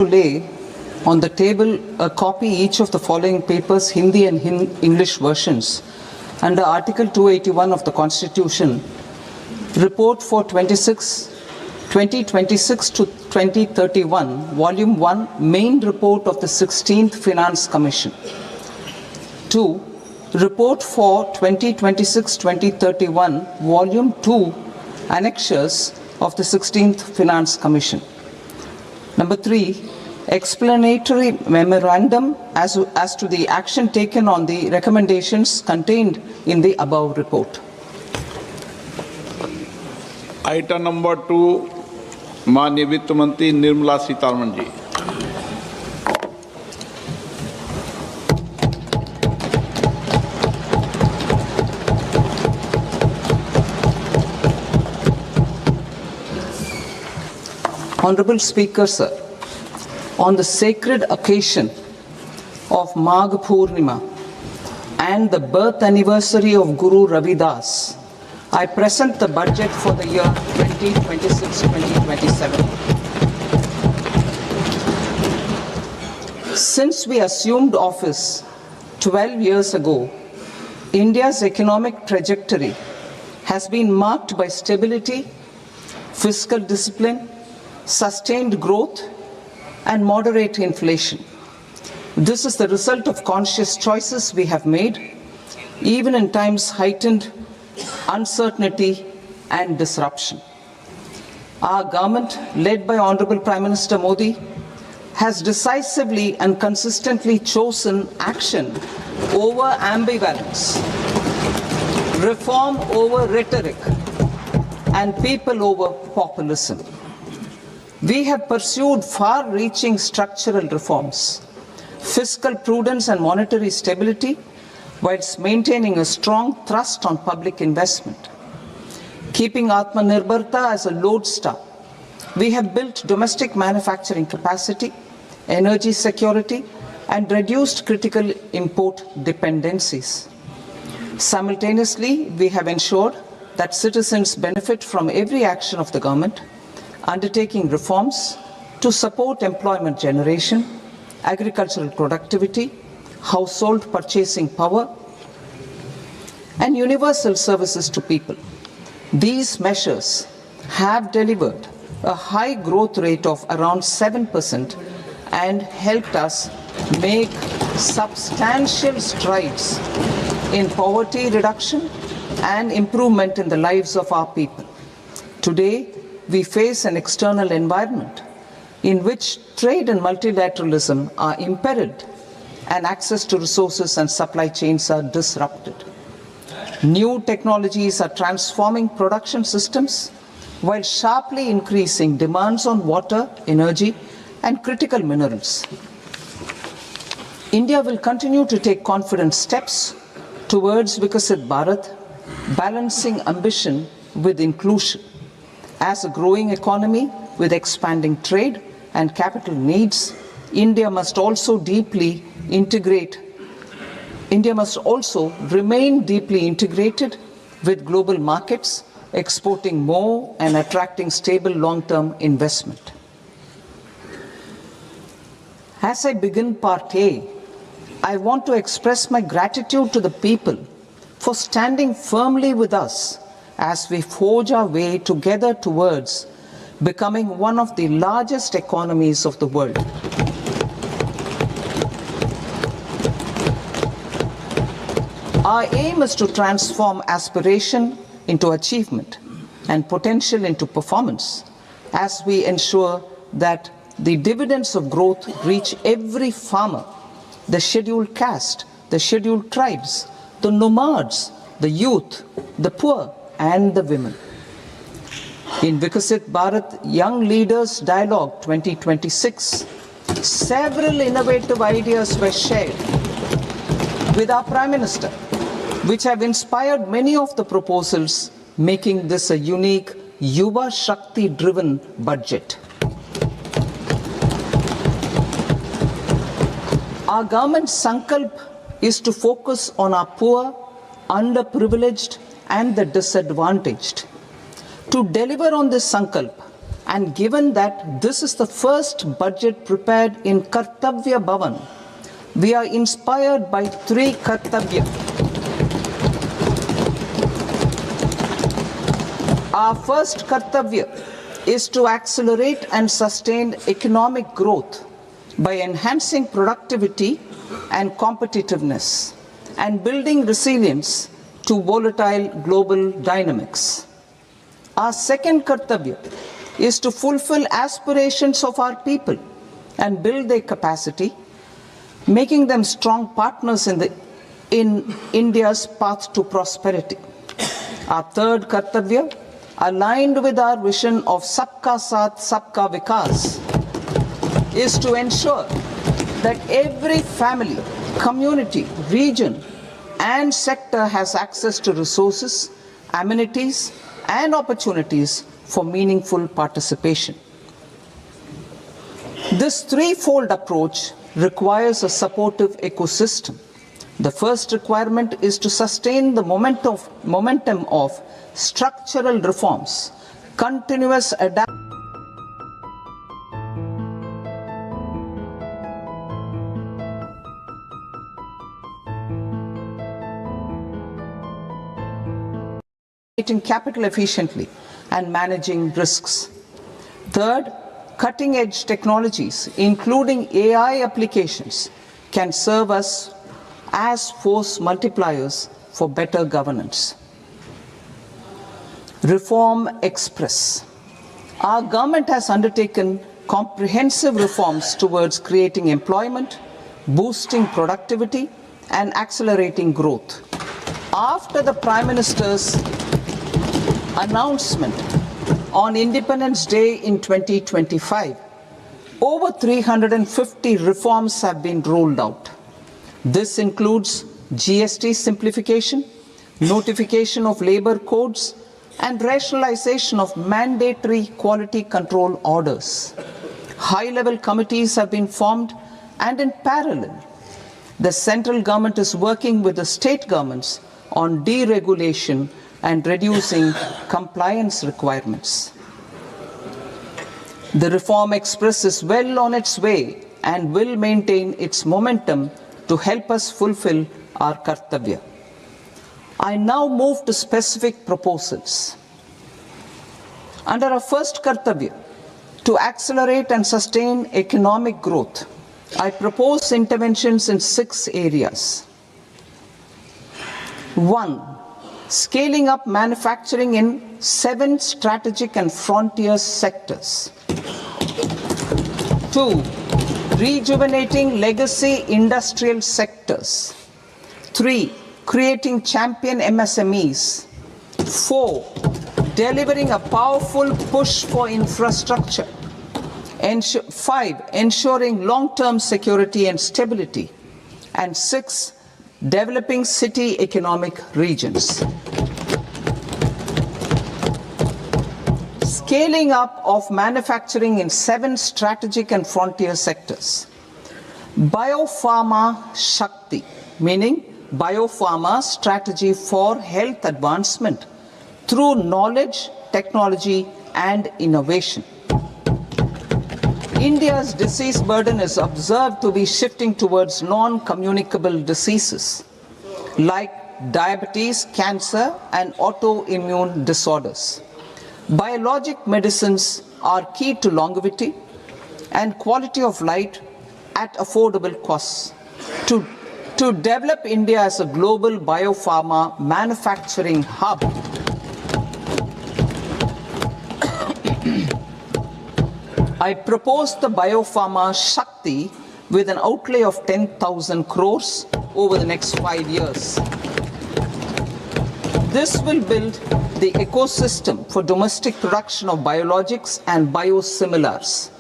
to lay on the table a copy each of the following papers, Hindi and English versions, under Article 281 of the Constitution, Report for 2026 to 2031, Volume 1, Main Report of the 16th Finance Commission. 2. Report for 2026-2031, Volume 2, Annexures of the 16th Finance Commission. Number 3, explanatory memorandum as to the action taken on the recommendations contained in the above report. Item number 2, माननीय वित्त मंत्री Nirmala Sitharaman ji. Honorable Speaker, sir, on the sacred occasion of Magh Purnima and the birth anniversary of Guru Ravidas, I present the budget for the year 2026-2027. Since we assumed office 12 years ago, India's economic trajectory has been marked by stability, fiscal discipline, sustained growth, and moderate inflation. This is the result of conscious choices we have made, even in times heightened uncertainty and disruption. Our government, led by Honorable Prime Minister Modi, has decisively and consistently chosen action over ambivalence, reform over rhetoric, and people over populism. We have pursued far-reaching structural reforms, fiscal prudence and monetary stability, whilst maintaining a strong thrust on public investment. Keeping Atmanirbharta as a lodestar, we have built domestic manufacturing capacity, energy security, and reduced critical import dependencies. Simultaneously, we have ensured that citizens benefit from every action of the government, undertaking reforms to support employment generation, agricultural productivity, household purchasing power, and universal services to people. These measures have delivered a high growth rate of around 7% and helped us make substantial strides in poverty reduction and improvement in the lives of our people. Today, we face an external environment in which trade and multilateralism are impaired and access to resources and supply chains are disrupted. New technologies are transforming production systems while sharply increasing demands on water, energy, and critical minerals. India will continue to take confident steps towards Vikasit Bharat, balancing ambition with inclusion. As a growing economy with expanding trade and capital needs, India must also remain deeply integrated with global markets, exporting more and attracting stable long-term investment. As I begin Part A, I want to express my gratitude to the people for standing firmly with us as we forge our way together towards becoming one of the largest economies of the world. Our aim is to transform aspiration into achievement and potential into performance as we ensure that the dividends of growth reach every farmer, the scheduled caste, the scheduled tribes, the nomads, the youth, the poor, and the women. In Vikasit Bharat Young Leaders Dialogue 2026, several innovative ideas were shared with our Prime Minister, which have inspired many of the proposals, making this a unique Yuva Shakti-driven budget. Our government's sankalp is to focus on our poor, underprivileged, and the disadvantaged. To deliver on this sankalp And given that this is the first budget prepared in Kartavya Bhavan, we are inspired by three Kartavya. Our first Kartavya is to accelerate and sustain economic growth by enhancing productivity and competitiveness and building resilience to volatile global dynamics. Our second Kartavya is to fulfill aspirations of our people and build their capacity, making them strong partners in India's path to prosperity. Our third Kartavya, aligned with our vision of Sabka Saath, Sabka Vikas, is to ensure that every family, community, region, and sector has access to resources, amenities, and opportunities for meaningful participation. This threefold approach requires a supportive ecosystem. The first requirement is to sustain the momentum of structural reforms, continuous adaptation capital efficiently and managing risks. Third, cutting-edge technologies, including AI applications, can serve us as force multipliers for better governance. Reform Express. Our government has undertaken comprehensive reforms towards creating employment, boosting productivity, and accelerating growth. After the Prime Minister's announcement on Independence Day in 2025, over 350 reforms have been rolled out. This includes GST simplification, notification of labor codes, and rationalization of mandatory quality control orders. High-level committees have been formed, and in parallel, the central government is working with the state governments on deregulation and reducing compliance requirements. The Reform Express is well on its way and will maintain its momentum to help us fulfill our Kartavya. I now move to specific proposals. Under our first Kartavya, to accelerate and sustain economic growth, I propose interventions in 6 areas. 1. Scaling up manufacturing in 7 strategic and frontier sectors. 2. Rejuvenating legacy industrial sectors. 3. Creating champion MSMEs. 4. Delivering a powerful push for infrastructure. 5. Ensuring long-term security and stability. And 6. Developing city economic regions. Scaling up of manufacturing in 7 strategic and frontier sectors. Biopharma Shakti, meaning biopharma strategy for health advancement through knowledge, technology, and innovation. India's disease burden is observed to be shifting towards non-communicable diseases like diabetes, cancer, and autoimmune disorders. Biologic medicines are key to longevity and quality of life at affordable costs. To develop India as a global biopharma manufacturing hub, I propose the Biopharma Shakti with an outlay of 10,000 crores over the next 5 years. This will build the ecosystem for domestic production of biologics and biosimilars.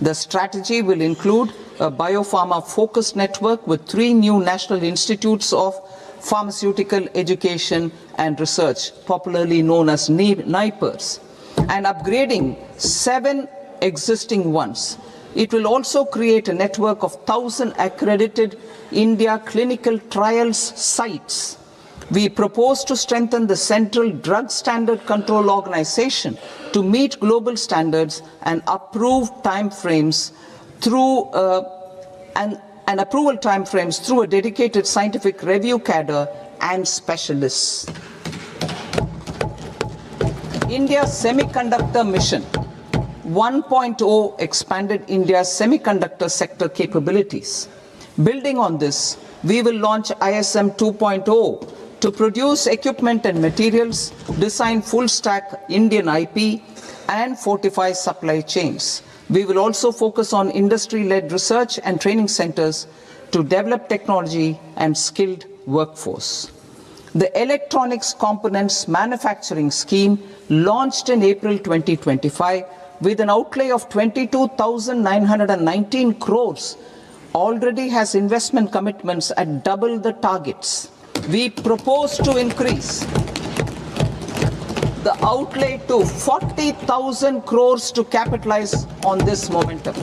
The strategy will include a biopharma-focused network with 3 new national institutes of pharmaceutical education and research, popularly known as NIPERs, and upgrading 7 existing ones. It will also create a network of 1,000 accredited India clinical trials sites We propose to strengthen the Central Drug Standard Control Organization to meet global standards and approve timeframes through and approval timeframes through a dedicated scientific review cadre and specialists. India's Semiconductor Mission 1.0 expanded India's semiconductor sector capabilities. Building on this, we will launch ISM 2.0 to produce equipment and materials, design full-stack Indian IP, and fortify supply chains. We will also focus on industry-led research and training centers to develop technology and skilled workforce. The Electronics Components Manufacturing Scheme, launched in April 2025 with an outlay of 22,919 crores, already has investment commitments at double the targets. We propose to increase the outlay to 40,000 crores to capitalize on this momentum.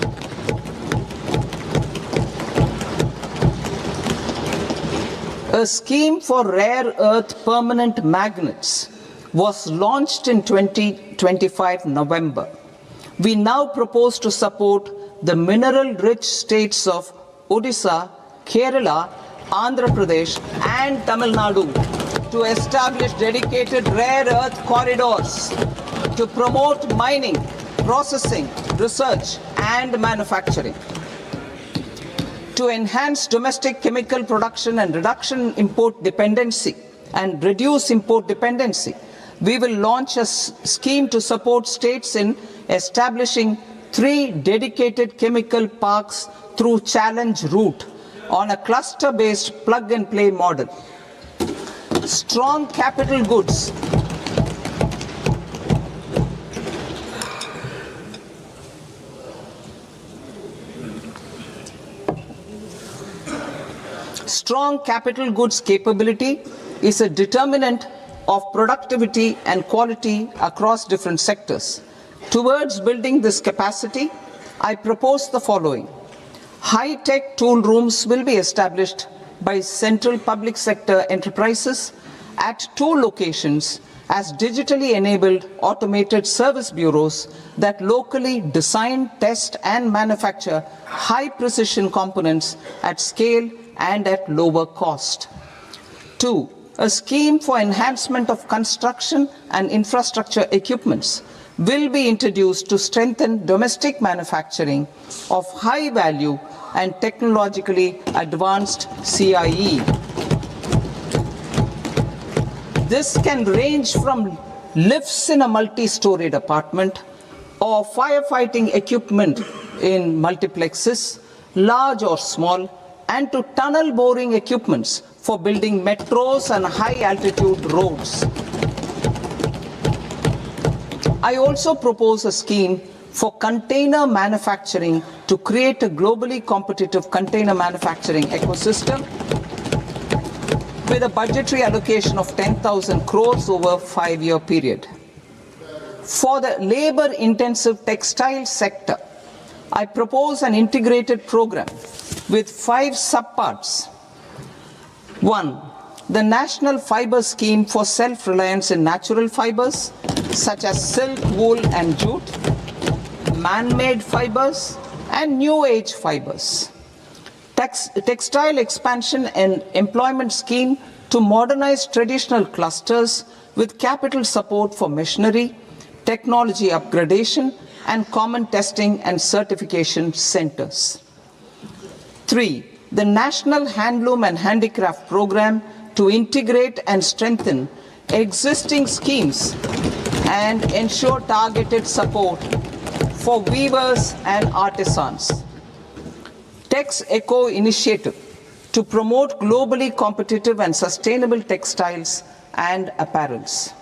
A scheme for rare earth permanent magnets was launched in 2025 November. We now propose to support the mineral-rich states of Odisha, Kerala, Andhra Pradesh, and Tamil Nadu to establish dedicated rare earth corridors to promote mining, processing, research, and manufacturing. To enhance domestic chemical production and reduce import dependency, we will launch a scheme to support states in establishing 3 dedicated chemical parks through challenge route on a cluster-based plug-and-play model. Strong capital goods. Strong capital goods capability is a determinant of productivity and quality across different sectors. Towards building this capacity, I propose the following. High-tech tool rooms will be established by central public sector enterprises at 2 locations as digitally enabled automated service bureaus that locally design, test, and manufacture high-precision components at scale and at lower cost. 2. A scheme for enhancement of construction and infrastructure equipments will be introduced to strengthen domestic manufacturing of high value and technologically advanced CIE. This can range from lifts in a multi-storied apartment or firefighting equipment in multiplexes, large or small, and to tunnel boring equipments for building metros and high-altitude roads. I also propose a scheme for container manufacturing to create a globally competitive container manufacturing ecosystem with a budgetary allocation of 10,000 crores over a 5-year period. For the labor-intensive textile sector, I propose an integrated program with 5 subparts. 1. The National Fiber Scheme for self-reliance in natural fibers, such as silk, wool, and jute, man-made fibers, and new age fibers. Textile expansion and employment scheme to modernize traditional clusters with capital support for machinery, technology upgradation, and common testing and certification centers. 3. The National Handloom and Handicraft Program to integrate and strengthen existing schemes and ensure targeted support for weavers and artisans. Tex Eco Initiative to promote globally competitive and sustainable textiles and apparels.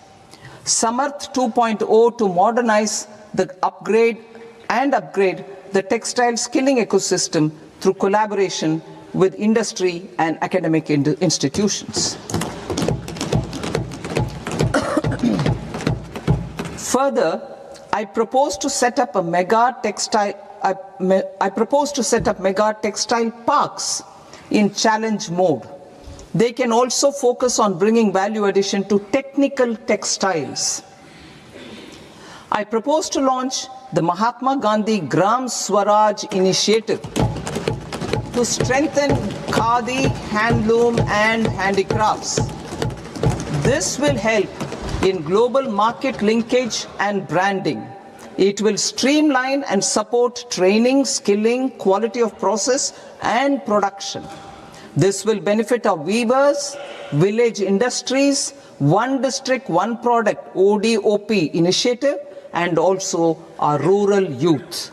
Samarth 2.0 to modernize the upgrade the textile skilling ecosystem through collaboration with industry and academic institutions. Further, I propose to set up mega textile parks in challenge mode They can also focus on bringing value addition to technical textiles. I propose to launch the Mahatma Gandhi Gram Swaraj initiative to strengthen khadi, handloom and handicrafts. This will help in global market linkage and branding. It will streamline and support training, skilling, quality of process and production. This will benefit our weavers, village industries, one district, one product ODOP initiative, and also our rural youth.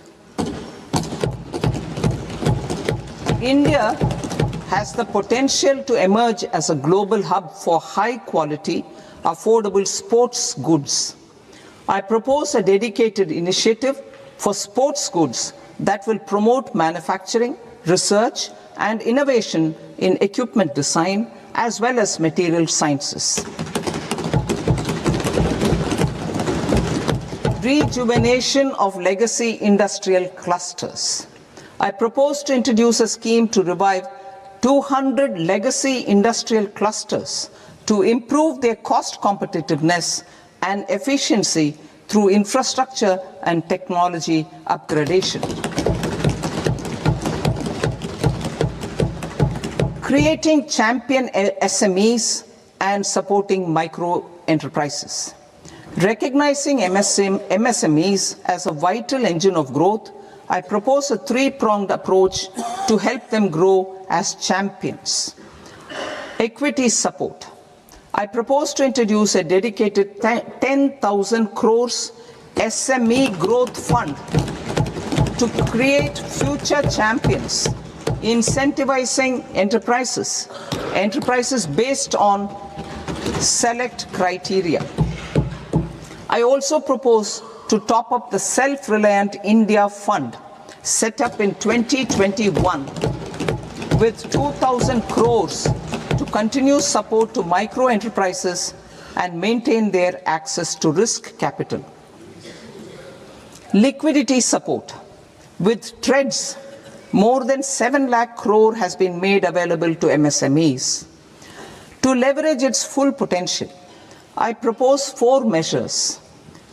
India has the potential to emerge as a global hub for high quality, affordable sports goods. I propose a dedicated initiative for sports goods that will promote manufacturing, research, and innovation in equipment design as well as material sciences. Rejuvenation of legacy industrial clusters. I propose to introduce a scheme to revive 200 legacy industrial clusters to improve their cost competitiveness and efficiency through infrastructure and technology upgradation. Creating champion SMEs and supporting micro enterprises. Recognizing MSMEs as a vital engine of growth, I propose a three-pronged approach to help them grow as champions. Equity support. I propose to introduce a dedicated 10,000 crores SME growth fund to create future champions, incentivizing enterprises based on select criteria. I also propose to top up the Self-Reliant India Fund set up in 2021 with 2,000 crores to continue support to micro enterprises and maintain their access to risk capital. Liquidity support. With TREDS, more than 7 lakh crore has been made available to MSMEs. To leverage its full potential, I propose 4 measures.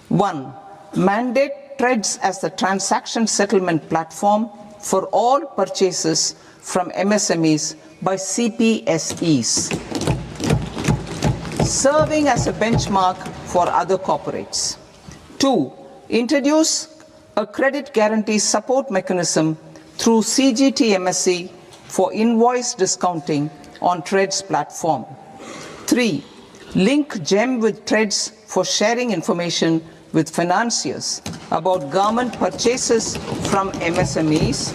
1. Mandate TREDS as the transaction settlement platform for all purchases from MSMEs by CPSEs, serving as a benchmark for other corporates. 2. Introduce a credit guarantee support mechanism through CGTMSE for invoice discounting on TREDS platform. 3. Link GEM with TREDS for sharing information with financiers about government purchases from MSMEs,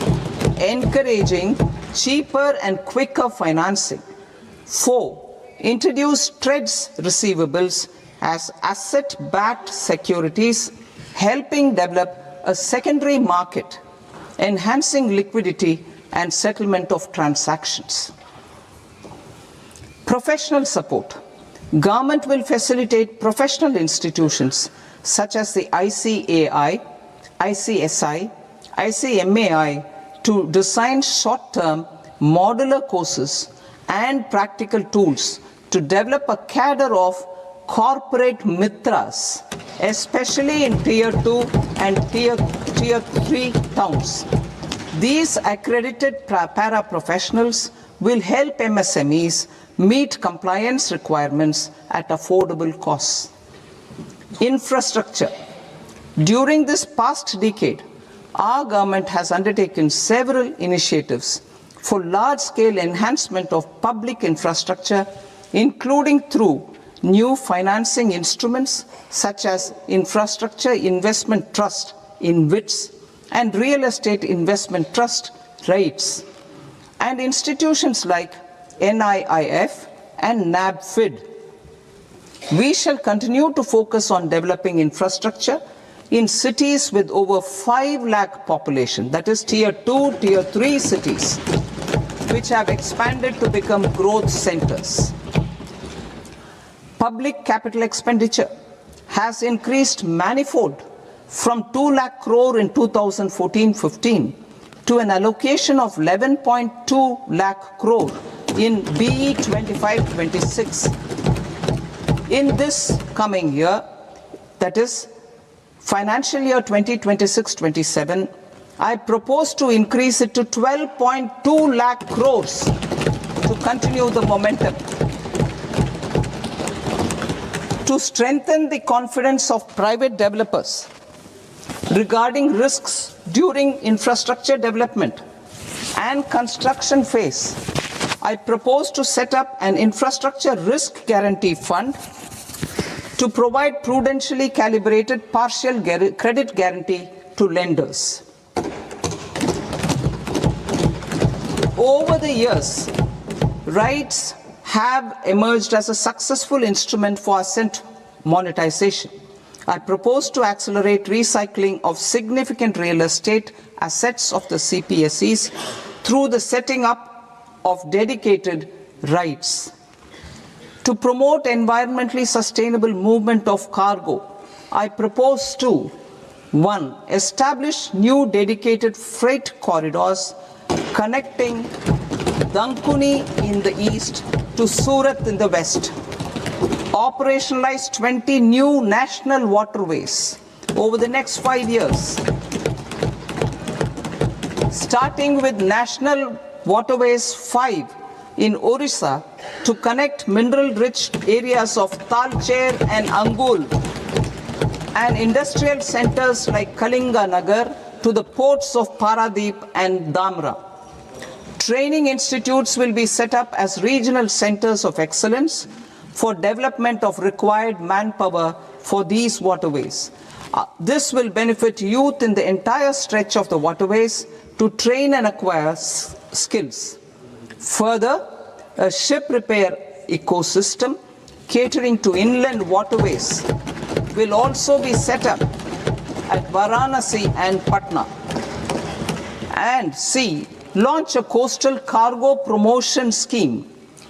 encouraging cheaper and quicker financing. 4. Introduce TREDS receivables as asset-backed securities, helping develop a secondary market, enhancing liquidity and settlement of transactions. Professional support. Government will facilitate professional institutions such as the ICAI, ICSI, ICMAI to design short-term modular courses and practical tools to develop a cadre of corporate mitras, especially in Tier 2 and Tier 3 towns. These accredited para-professionals will help MSMEs meet compliance requirements at affordable costs. Infrastructure. During this past decade, our government has undertaken several initiatives for large-scale enhancement of public infrastructure, including through new financing instruments such as Infrastructure Investment Trust (InvITs) and Real Estate Investment Trust (REITs), and institutions like NIIF and NABFID. We shall continue to focus on developing infrastructure in cities with over 5 lakh population, that is Tier 2, Tier 3 cities, which have expanded to become growth centers. Public capital expenditure has increased manifold from 2 lakh crore in 2014-15 to an allocation of 11.2 lakh crore in BE 25-26. In this coming year, that is financial year 2026-27, I propose to increase it to 12.2 lakh crores to continue the momentum. To strengthen the confidence of private developers regarding risks during infrastructure development and construction phase, I propose to set up an infrastructure risk guarantee fund to provide prudentially calibrated partial credit guarantee to lenders. Over the years, RITES have emerged as a successful instrument for asset monetization. I propose to accelerate recycling of significant real estate assets of the CPSEs through the setting up of dedicated RITES. To promote environmentally sustainable movement of cargo, I propose to 1. Establish new dedicated freight corridors connecting Dankuni in the east to Surat in the west. Operationalize 20 new national waterways over the next 5 years. Starting with National Waterways 5 in Orissa to connect mineral-rich areas of Talcher and Angul and industrial centers like Kalinga Nagar to the ports of Paradeep and Dhamra. Training institutes will be set up as regional centers of excellence for development of required manpower for these waterways. This will benefit youth in the entire stretch of the waterways to train and acquire skills. Further, a ship repair ecosystem catering to inland waterways will also be set up at Varanasi and Patna. And C. Launch a coastal cargo promotion scheme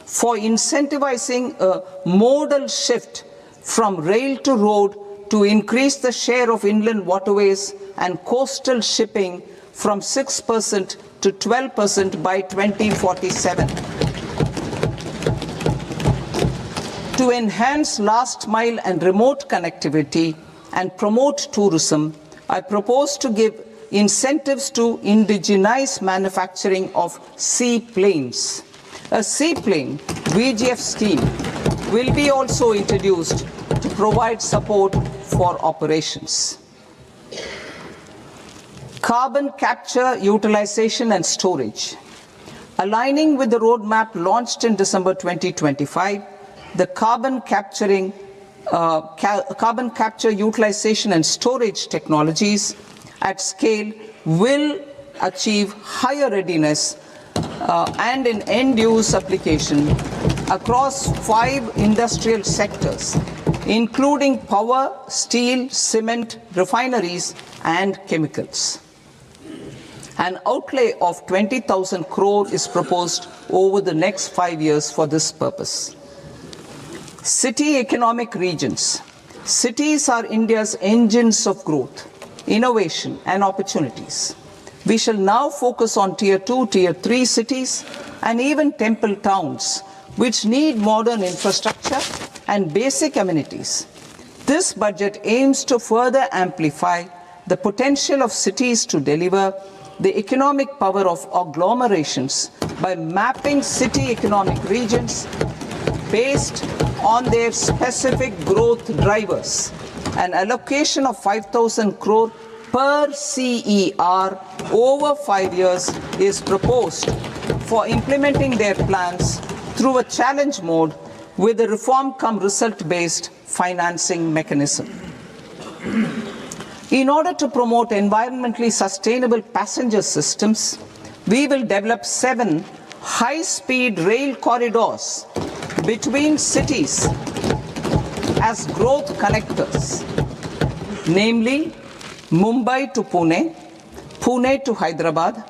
for incentivizing a modal shift from rail to road to increase the share of inland waterways and coastal shipping from 6% to 12% by 2047. To enhance last mile and remote connectivity and promote tourism, I propose to give incentives to indigenize manufacturing of seaplanes. A seaplane VGF scheme will be also introduced to provide support for operations. Carbon capture, utilization and storage. Aligning with the roadmap launched in December 2025, the carbon capture, utilization and storage technologies at scale will achieve higher readiness and in end-use application across 5 industrial sectors, including power, steel, cement, refineries, and chemicals. An outlay of 20,000 crore is proposed over the next 5 years for this purpose. City economic regions. Cities are India's engines of growth, innovation, and opportunities. We shall now focus on Tier 2, Tier 3 cities, and even temple towns, which need modern infrastructure and basic amenities. This budget aims to further amplify the potential of cities to deliver the economic power of agglomerations by mapping city economic regions based on their specific growth drivers. An allocation of 5,000 crore per CER over 5 years is proposed for implementing their plans through a challenge mode with a reform-cum-result-based financing mechanism. In order to promote environmentally sustainable passenger systems, we will develop 7 high-speed rail corridors between cities as growth connectors, namely Mumbai to Pune, Pune to Hyderabad,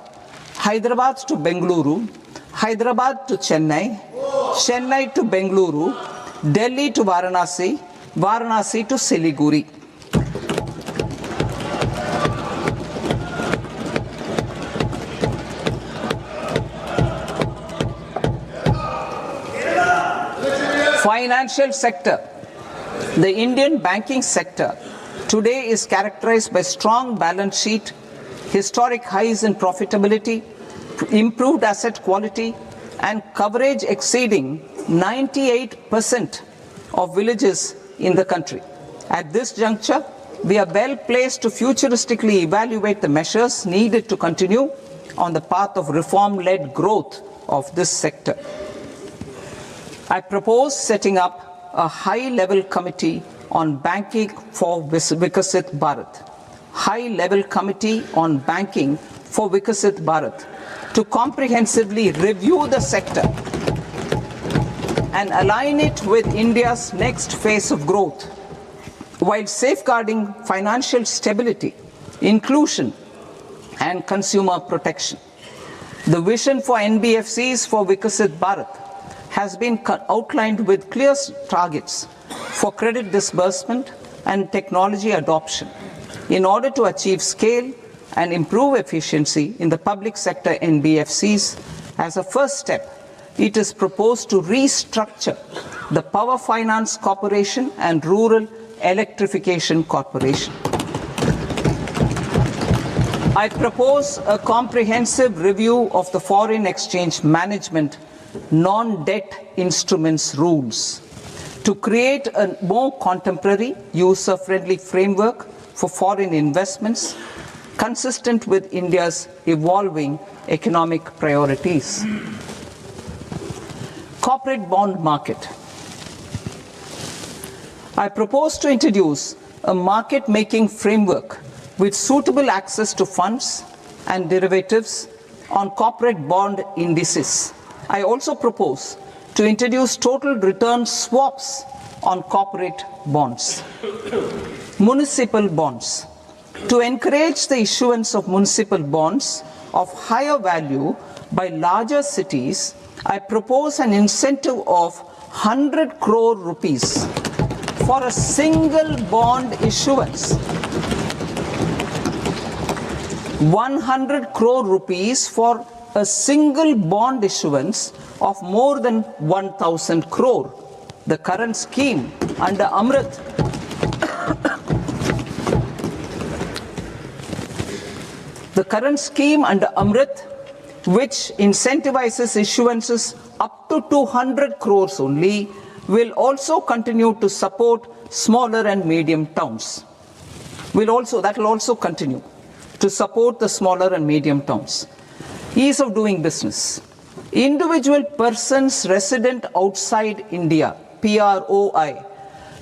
Hyderabad to Bengaluru, Hyderabad to Chennai, Chennai to Bengaluru, Delhi to Varanasi, Varanasi to Siliguri. Financial sector. The Indian banking sector today is characterized by strong balance sheet, historic highs in profitability, improved asset quality, and coverage exceeding 98% of villages in the country. At this juncture, we are well placed to futuristically evaluate the measures needed to continue on the path of reform-led growth of this sector. I propose setting up a high-level committee on banking for Vikasit Bharat. High-level committee on banking for Vikasit Bharat to comprehensively review the sector and align it with India's next phase of growth, while safeguarding financial stability, inclusion, and consumer protection. The vision for NBFCs for Vikasit Bharat has been outlined with clear targets for credit disbursement and technology adoption in order to achieve scale and improve efficiency in the public sector NBFCs. As a first step, it is proposed to restructure the Power Finance Corporation and Rural Electrification Corporation. I propose a comprehensive review of the foreign exchange management non-debt instruments rules to create a more contemporary, user-friendly framework for foreign investments consistent with India's evolving economic priorities. Corporate bond market. I propose to introduce a market-making framework with suitable access to funds and derivatives on corporate bond indices. I also propose to introduce total return swaps on corporate bonds. Municipal bonds. To encourage the issuance of municipal bonds of higher value by larger cities, I propose an incentive of 100 crore rupees for a single bond issuance. 100 crore rupees for a single bond issuance of more than 1,000 crore. The current scheme under Amrit which incentivizes issuances up to 200 crores only, will also continue to support smaller and medium towns. That will also continue to support the smaller and medium towns. Ease of doing business. Individual persons resident outside India, PROI,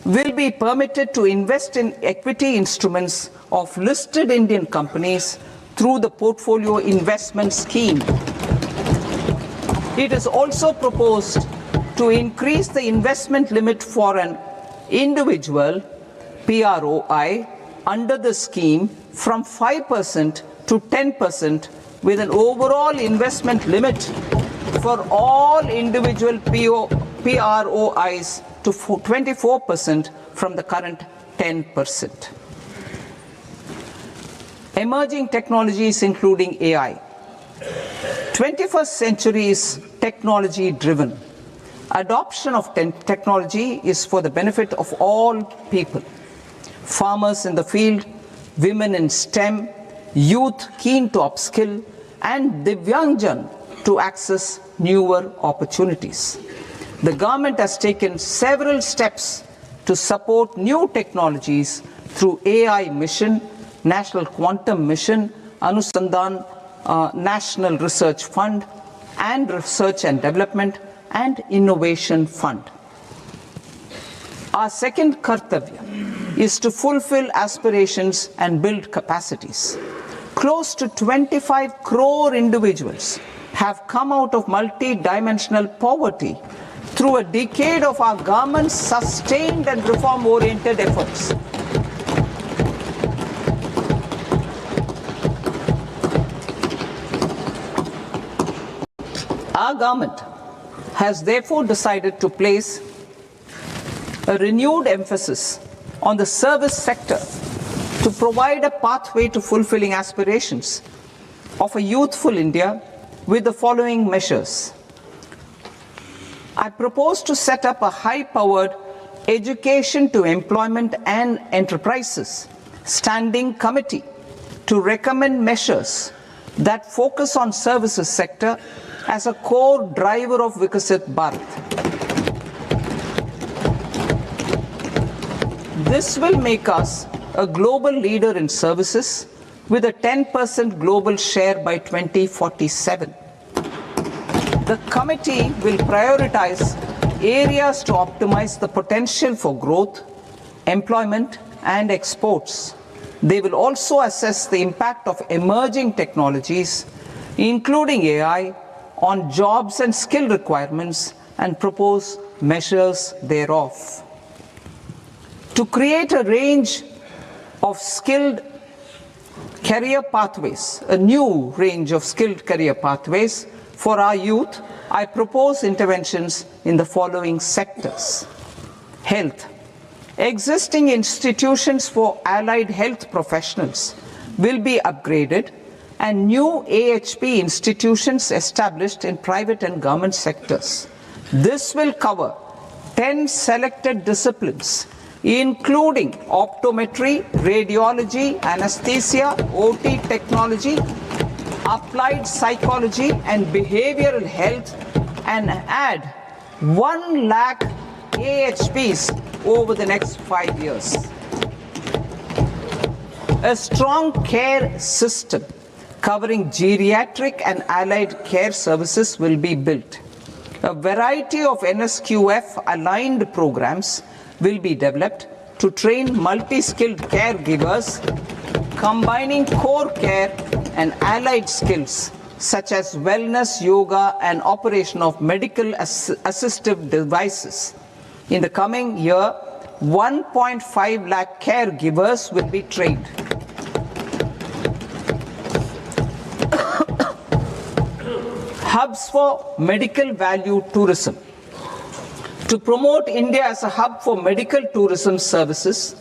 will be permitted to invest in equity instruments of listed Indian companies through the Portfolio Investment Scheme. It is also proposed to increase the investment limit for an individual PROI under the scheme from 5% to 10%, with an overall investment limit for all individual PROIs to 24% from the current 10%. Emerging technologies including AI. 21st century is technology driven. Adoption of technology is for the benefit of all people. Farmers in the field, women in STEM, youth keen to upskill, and Divyangjan to access newer opportunities. The government has taken several steps to support new technologies through AI Mission, National Quantum Mission, Anusandhan National Research Fund, and Research and Development and Innovation Fund. Our second kartavya is to fulfill aspirations and build capacities. Close to 25 crore individuals have come out of multi-dimensional poverty through a decade of our government's sustained and reform-oriented efforts. Our government has therefore decided to place a renewed emphasis on the service sector to provide a pathway to fulfilling aspirations of a youthful India with the following measures. I I propose to set up a high-powered Education to Employment and Enterprises Standing Committee to recommend measures that focus on services sector as a core driver of Viksit Bharat. This will make us a global leader in services with a 10% global share by 2047. The committee will prioritize areas to optimize the potential for growth, employment, and exports. They will also assess the impact of emerging technologies, including AI, on jobs and skill requirements and propose measures thereof. To create a range of skilled career pathways, a new range of skilled career pathways for our youth, I propose interventions in the following sectors. Health. Existing institutions for allied health professionals will be upgraded and new AHP institutions established in private and government sectors. This will cover 10 selected disciplines, including optometry, radiology, anesthesia, OT technology, applied psychology and behavioral health, and add 1 lakh AHPs over the next 5 years. A strong care system covering geriatric and allied care services will be built. A variety of NSQF aligned programs will be developed to train multi-skilled caregivers, combining core care and allied skills such as wellness, yoga, and operation of medical assistive devices. In the coming year, 1.5 lakh caregivers will be trained. Hubs for medical value tourism. To promote India as a hub for medical tourism services,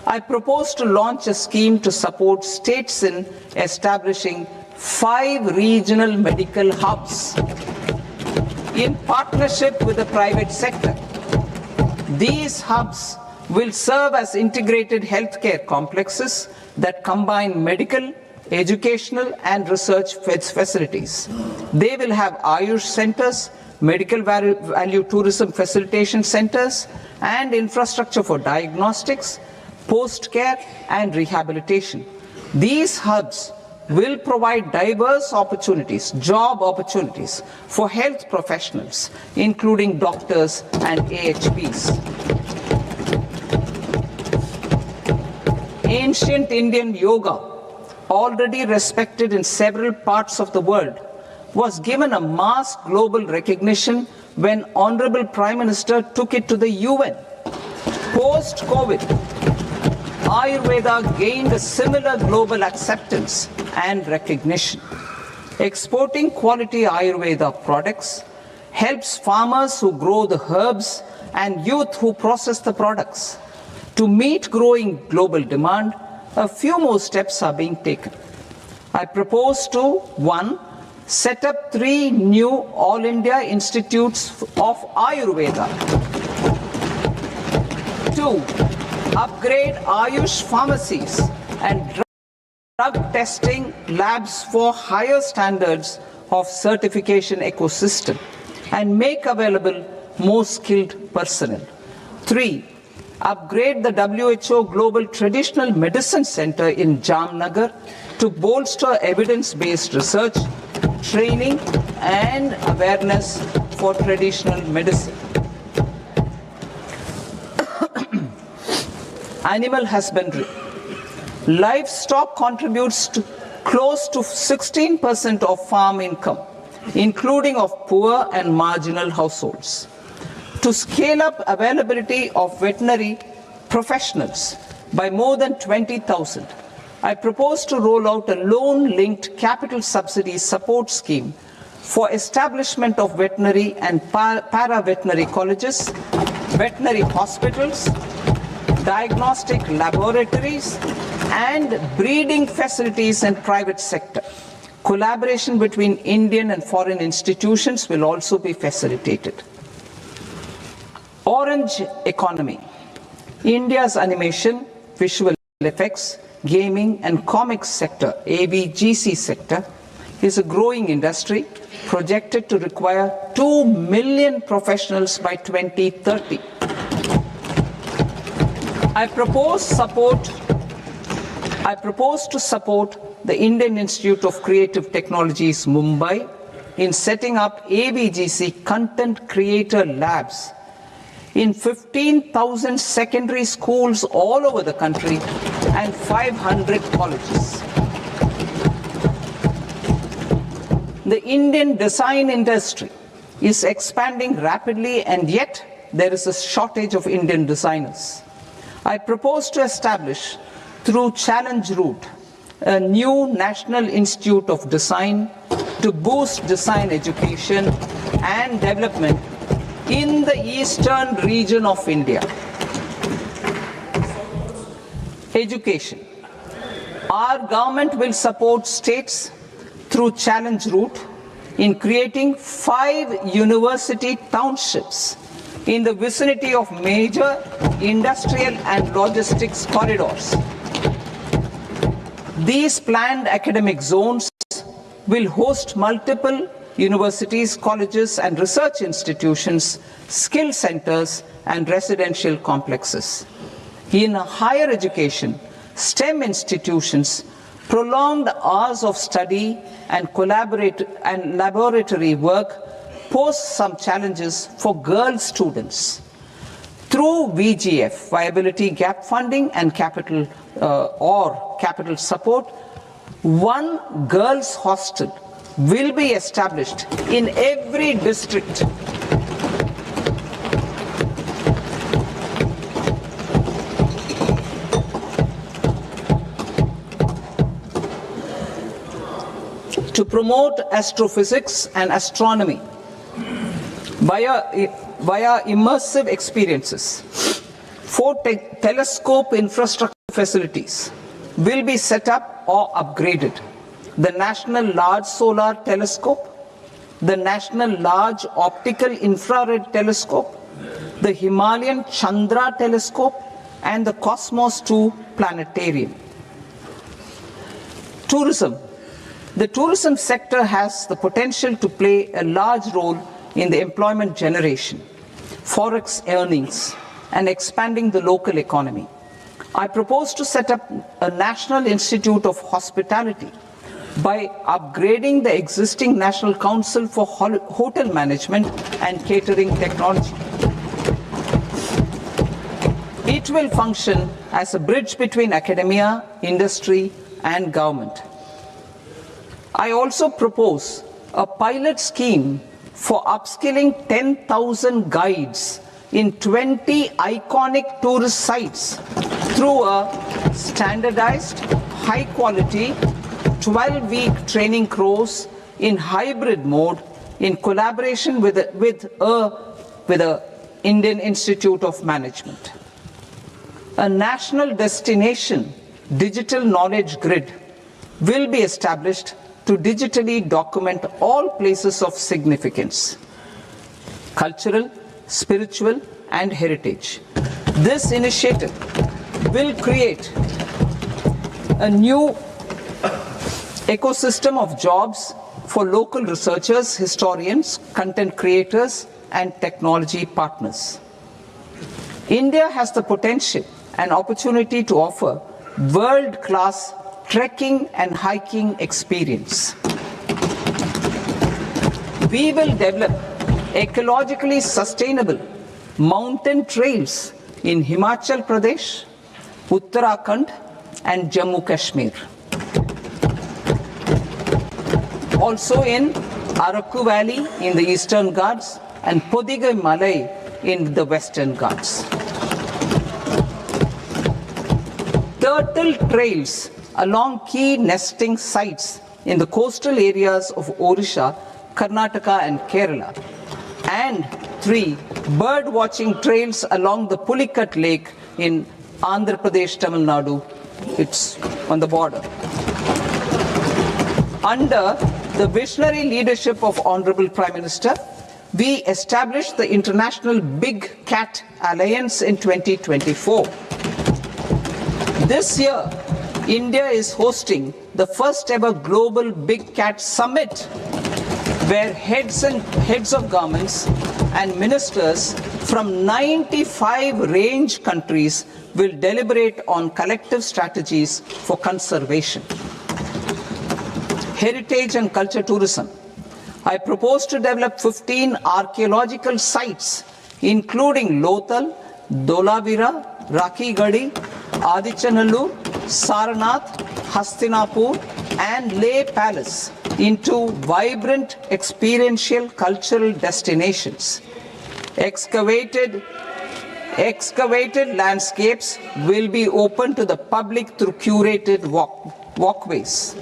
I propose to launch a scheme to support states in establishing 5 regional medical hubs in partnership with the private sector. These hubs will serve as integrated healthcare complexes that combine medical, educational, and research facilities. They will have Ayush centers, medical value tourism facilitation centers, and infrastructure for diagnostics, post-care, and rehabilitation. These hubs will provide diverse opportunities, job opportunities for health professionals, including doctors and AHPs. Ancient Indian yoga, already respected in several parts of the world, was given a mass global recognition when Honorable Prime Minister took it to the UN. Post-COVID, Ayurveda gained a similar global acceptance and recognition. Exporting quality Ayurveda products helps farmers who grow the herbs and youth who process the products. To meet growing global demand, a few more steps are being taken. I propose to 1. Set up 3 new All India Institutes of Ayurveda. 2. Upgrade Ayush pharmacies and drug testing labs for higher standards of certification ecosystem and make available more skilled personnel. 3. Upgrade the WHO Global Traditional Medicine Center in Jamnagar to bolster evidence-based research, training, and awareness for traditional medicine. Animal husbandry. Livestock contributes to close to 16% of farm income, including of poor and marginal households. To scale up availability of veterinary professionals by more than 20,000, I propose to roll out a loan-linked capital subsidy support scheme for establishment of veterinary and para-veterinary colleges, veterinary hospitals, diagnostic laboratories, and breeding facilities in private sector. Collaboration between Indian and foreign institutions will also be facilitated. Orange economy. India's animation, visual effects, gaming and comics sector, AVGC sector, is a growing industry projected to require 2 million professionals by 2030. I propose to support the Indian Institute of Creative Technologies, Mumbai, in setting up AVGC content creator labs in 15,000 secondary schools all over the country and 500 colleges. The Indian design industry is expanding rapidly, and yet there is a shortage of Indian designers. I propose to establish, through Challenge Route, a new National Institute of Design to boost design education and development in the eastern region of India. Education. Our government will support states through Challenge Route in creating 5 university townships in the vicinity of major industrial and logistics corridors. These planned academic zones will host multiple universities, colleges and research institutions, skill centers and residential complexes. In higher education, STEM institutions, prolonged hours of study and laboratory work pose some challenges for girl students. Through VGF, Viability Gap Funding and capital support, one girls' hostel will be established in every district. To promote astrophysics and astronomy via immersive experiences. 4 telescope infrastructure facilities will be set up or upgraded. The National Large Solar Telescope, the National Large Optical Infrared Telescope, the Himalayan Chandra Telescope, and the Cosmos 2 Planetarium. Tourism. The tourism sector has the potential to play a large role in the employment generation, forex earnings, and expanding the local economy. I propose to set up a National Institute of Hospitality by upgrading the existing National Council for Hotel Management and Catering Technology. It will function as a bridge between academia, industry, and government. I also propose a pilot scheme for upskilling 10,000 guides in 20 iconic tourist sites through a standardized, high-quality, 12-week training course in hybrid mode in collaboration with the Indian Institute of Management. A national destination digital knowledge grid will be established to digitally document all places of significance, cultural, spiritual, and heritage. This initiative will create a new ecosystem of jobs for local researchers, historians, content creators, and technology partners. India has the potential and opportunity to offer world-class trekking and hiking experience. We will develop ecologically sustainable mountain trails in Himachal Pradesh, Uttarakhand, and Jammu Kashmir. Also in Araku Valley in the Eastern Ghats and Podigai Malai in the Western Ghats. Turtle trails along key nesting sites in the coastal areas of Odisha, Karnataka, and Kerala. And 3 bird watching trails along the Pulikat Lake in Andhra Pradesh, Tamil Nadu. It's on the border. Under the visionary leadership of Honorable Prime Minister, we established the International Big Cat Alliance in 2024. This year, India is hosting the first ever Global Big Cat Summit, where heads of governments and ministers from 95 range countries will deliberate on collective strategies for conservation. Heritage and culture tourism. I propose to develop 15 archaeological sites, including Lothal, Dolavira, Rakigadi, Adichanallur, Saranath, Hastinapur, and Leh Palace into vibrant experiential cultural destinations. Excavated landscapes will be open to the public through curated walkways.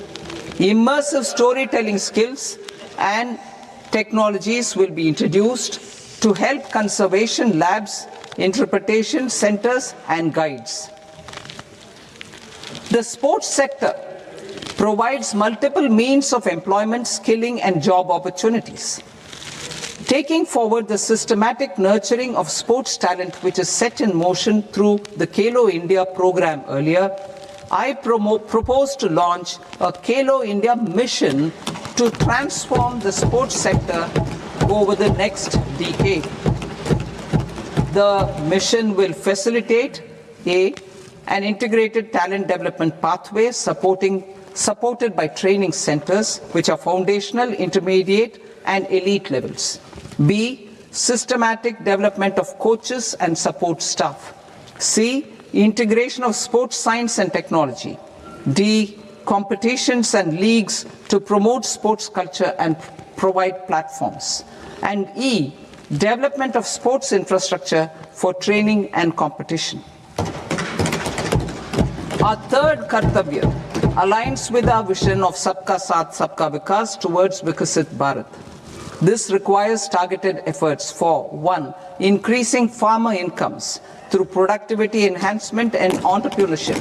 Immersive storytelling skills and technologies will be introduced to help conservation labs, interpretation centers, and guides. The sports sector provides multiple means of employment, skilling, and job opportunities. Taking forward the systematic nurturing of sports talent, which is set in motion through the Khelo India program earlier, I propose to launch a Khelo India mission to transform the sports sector over the next decade. The mission will facilitate an integrated talent development pathway supported by training centers, which are foundational, intermediate, and elite levels. B, systematic development of coaches and support staff. C, integration of sports science and technology. D, competitions and leagues to promote sports culture and provide platforms. And E, development of sports infrastructure for training and competition. Our third Kartavya aligns with our vision of Sabka Saath, Sabka Vikas towards Vikasit Bharat. This requires targeted efforts for 1. Increasing farmer incomes through productivity enhancement and entrepreneurship,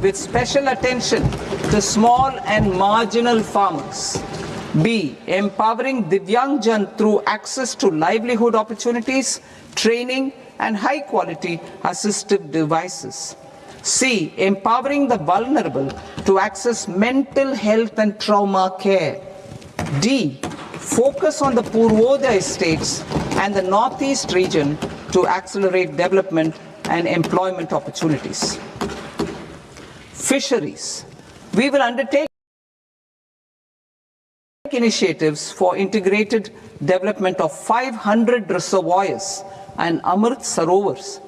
with special attention to small and marginal farmers. B. Empowering Divyangjan through access to livelihood opportunities, training, and high-quality assistive devices. C. Empowering the vulnerable to access mental health and trauma care. D. Focus on the Purvodaya states and the Northeast region to accelerate development and employment opportunities. Fisheries. We will undertake initiatives for integrated development of 500 reservoirs and Amrit Sarovars.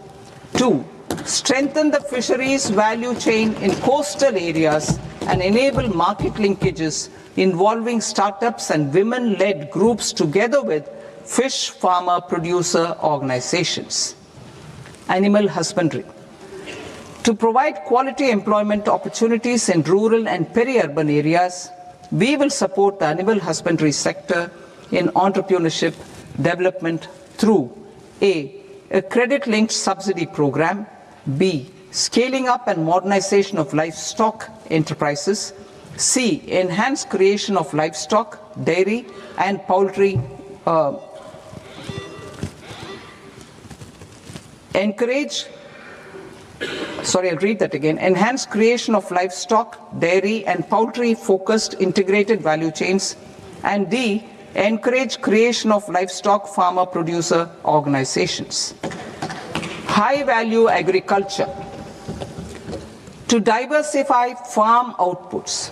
2. Strengthen the fisheries value chain in coastal areas and enable market linkages involving startups and women-led groups together with fish farmer producer organizations. Animal husbandry. To provide quality employment opportunities in rural and peri-urban areas, we will support the animal husbandry sector in entrepreneurship development through a credit-linked subsidy program, B, scaling up and modernization of livestock enterprises, C, enhanced creation of livestock, dairy, and poultry, enhanced creation of livestock, dairy, and poultry-focused integrated value chains, and D, encourage creation of livestock farmer-producer organizations. High-value agriculture. To diversify farm outputs,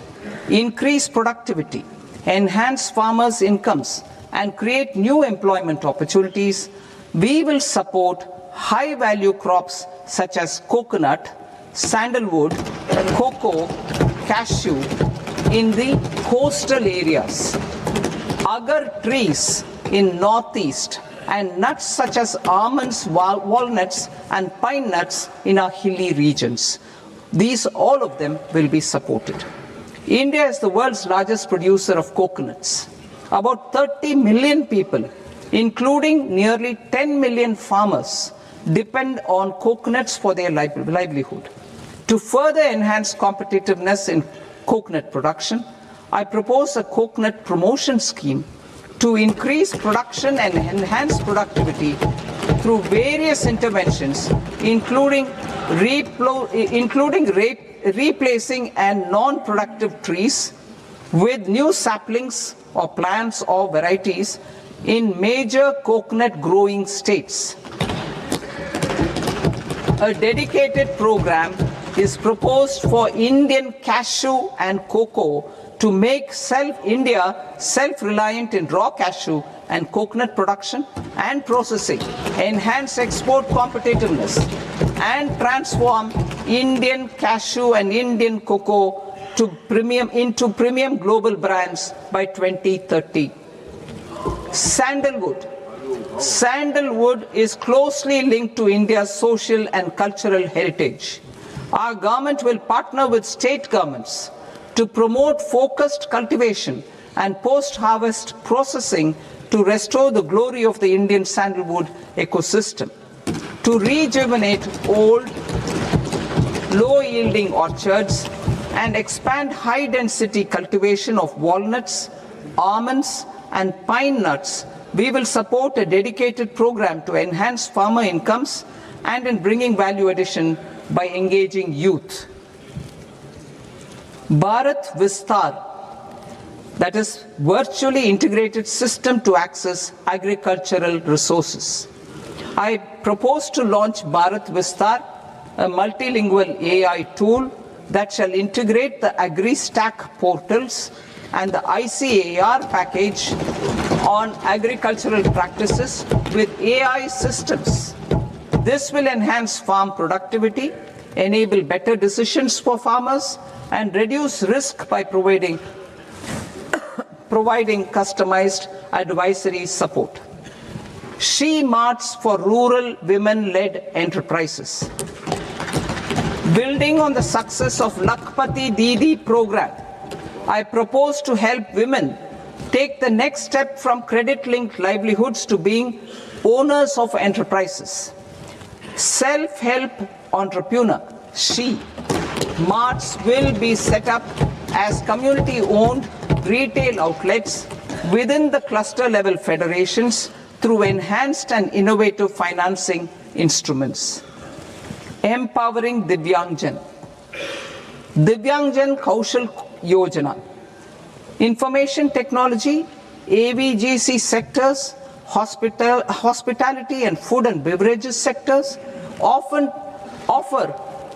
increase productivity, enhance farmers' incomes, and create new employment opportunities, we will support high-value crops such as coconut, sandalwood, cocoa, cashew in the coastal areas, agar trees in northeast, and nuts such as almonds, walnuts, and pine nuts in our hilly regions. These, all of them, will be supported. India is the world's largest producer of coconuts. About 30 million people, including nearly 10 million farmers, depend on coconuts for their livelihood. To further enhance competitiveness in coconut production, I propose a coconut promotion scheme to increase production and enhance productivity through various interventions, including replacing and non-productive trees with new saplings or plants or varieties in major coconut growing states. A dedicated program is proposed for Indian cashew and cocoa to make India self-reliant in raw cashew and coconut production and processing, enhance export competitiveness, and transform Indian cashew and Indian cocoa into premium global brands by 2030. Sandalwood. Sandalwood is closely linked to India's social and cultural heritage. Our government will partner with state governments to promote focused cultivation and post-harvest processing to restore the glory of the Indian sandalwood ecosystem, to rejuvenate old, low-yielding orchards and expand high-density cultivation of walnuts, almonds, and pine nuts. We will support a dedicated program to enhance farmer incomes and in bringing value addition by engaging youth. Bharat Vistar, that is virtually integrated system to access agricultural resources. I propose to launch Bharat Vistar, a multilingual AI tool that shall integrate the AgriStack portals and the ICAR package on agricultural practices with AI systems. This will enhance farm productivity, enable better decisions for farmers, and reduce risk by providing customized advisory support. She Marts for rural women-led enterprises. Building on the success of Lakpati Didi program, I propose to help women take the next step from credit-linked livelihoods to being owners of enterprises. Self-help entrepreneur, She Marts will be set up as community-owned retail outlets within the cluster-level federations through enhanced and innovative financing instruments. Empowering Divyangjan. Divyangjan Kaushal Yojana. Information technology, AVGC sectors, hospitality and food and beverages sectors often offer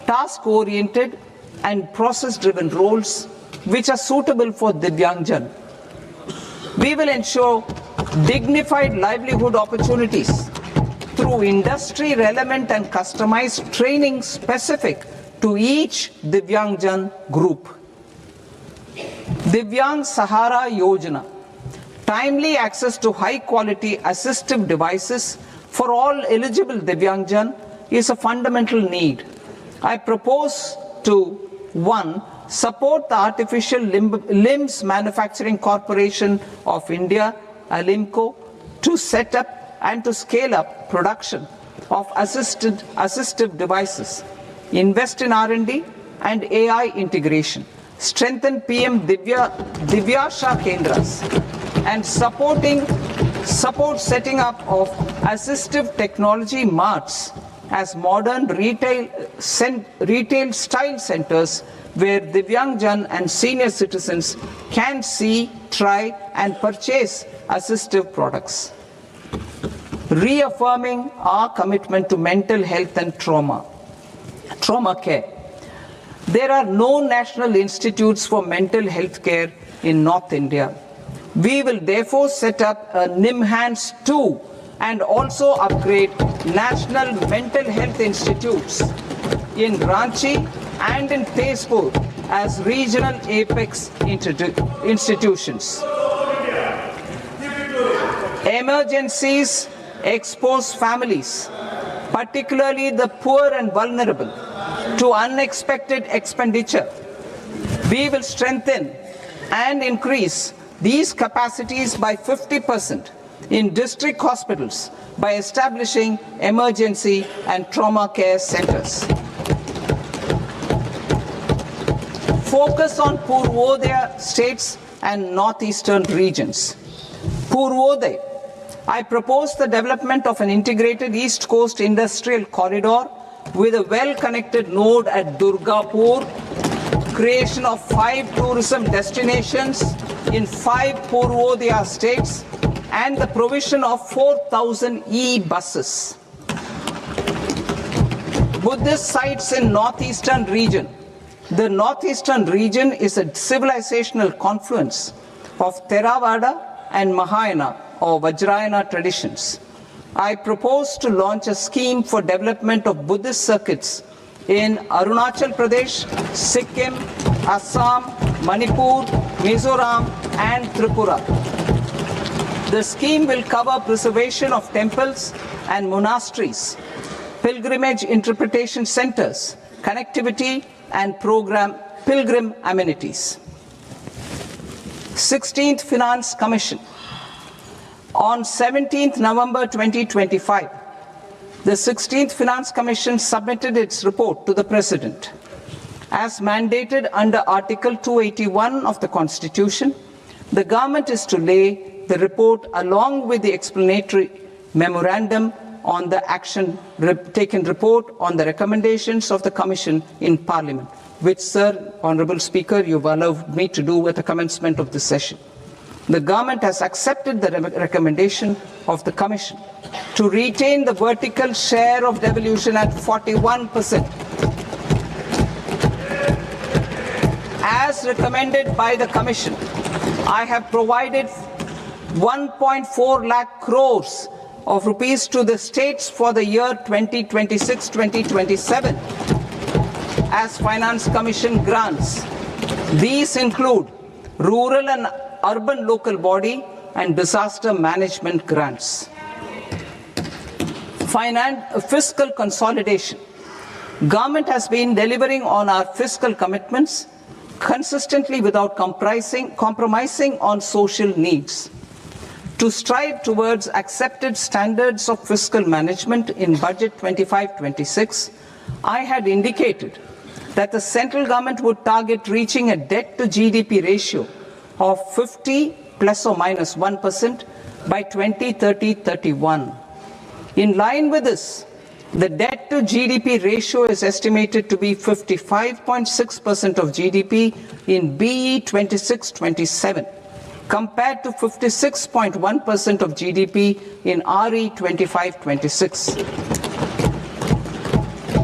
task-oriented and process-driven roles which are suitable for Divyangjan. We will ensure dignified livelihood opportunities through industry-relevant and customized training specific to each Divyangjan group. Divyang Sahara Yojana. Timely access to high-quality assistive devices for all eligible Divyangjan is a fundamental need. I propose to 1. Support the Artificial Limbs Manufacturing Corporation of India, Alimco, to set up and to scale up production of assistive devices, invest in R&D and AI integration, strengthen PM Divyasha Kendras, and support setting up of assistive technology marts as modern retail style centers where Divyangjan and senior citizens can see, try and purchase assistive products. Reaffirming our commitment to mental health and trauma care. There are no national institutes for mental health care in North India. We will therefore set up a NIMHANS 2 and also upgrade national mental health institutes in Ranchi and in Tezpur as regional apex institutions. Emergencies expose families, particularly the poor and vulnerable, to unexpected expenditure. We will strengthen and increase these capacities by 50% in district hospitals by establishing emergency and trauma care centers. Focus on Purvodaya states and northeastern regions. Purvodaya, I propose the development of an integrated East Coast industrial corridor with a well-connected node at Durgapur, creation of 5 tourism destinations in 5 Purvodaya states, and the provision of 4,000 e-buses. Buddhist sites in northeastern region. The northeastern region is a civilizational confluence of Theravada and Mahayana or Vajrayana traditions. I propose to launch a scheme for development of Buddhist circuits in Arunachal Pradesh, Sikkim, Assam, Manipur, Mizoram, and Tripura. The scheme will cover preservation of temples and monasteries, pilgrimage interpretation centers, connectivity, and pilgrim amenities. 16th Finance Commission. On 17th November 2025, the 16th Finance Commission submitted its report to the President. As mandated under Article 281 of the Constitution, the government is to lay the report along with the explanatory memorandum on the action taken report on the recommendations of the Commission in Parliament, which, Sir, Honourable Speaker, you've allowed me to do at the commencement of this session. The government has accepted the recommendation of the Commission to retain the vertical share of devolution at 41%. As recommended by the Commission, I have provided 1.4 lakh crores of rupees to the states for the year 2026-2027 as Finance Commission grants. These include rural and urban local body and disaster management grants. Fiscal consolidation. Government has been delivering on our fiscal commitments consistently without compromising on social needs. To strive towards accepted standards of fiscal management in Budget 25-26, I had indicated that the central government would target reaching a debt to GDP ratio of 50 plus or minus 1% by 2030-31. In line with this, the debt to GDP ratio is estimated to be 55.6% of GDP in BE 26-27, compared to 56.1% of GDP in RE 25-26.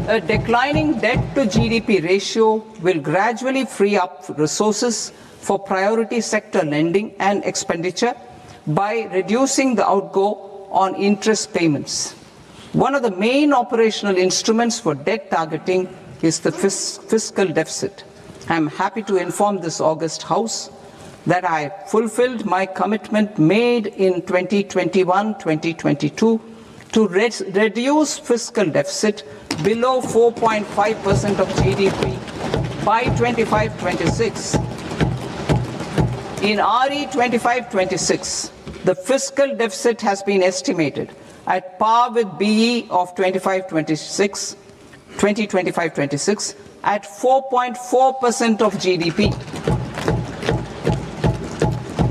A declining debt to GDP ratio will gradually free up resources for priority sector lending and expenditure by reducing the outgo on interest payments. One of the main operational instruments for debt targeting is the fiscal deficit. I am happy to inform this august House that I fulfilled my commitment made in 2021-2022 to reduce fiscal deficit below 4.5% of GDP by 25-26. In RE 25-26, the fiscal deficit has been estimated at par with BE of 2025-26 at 4.4% of GDP.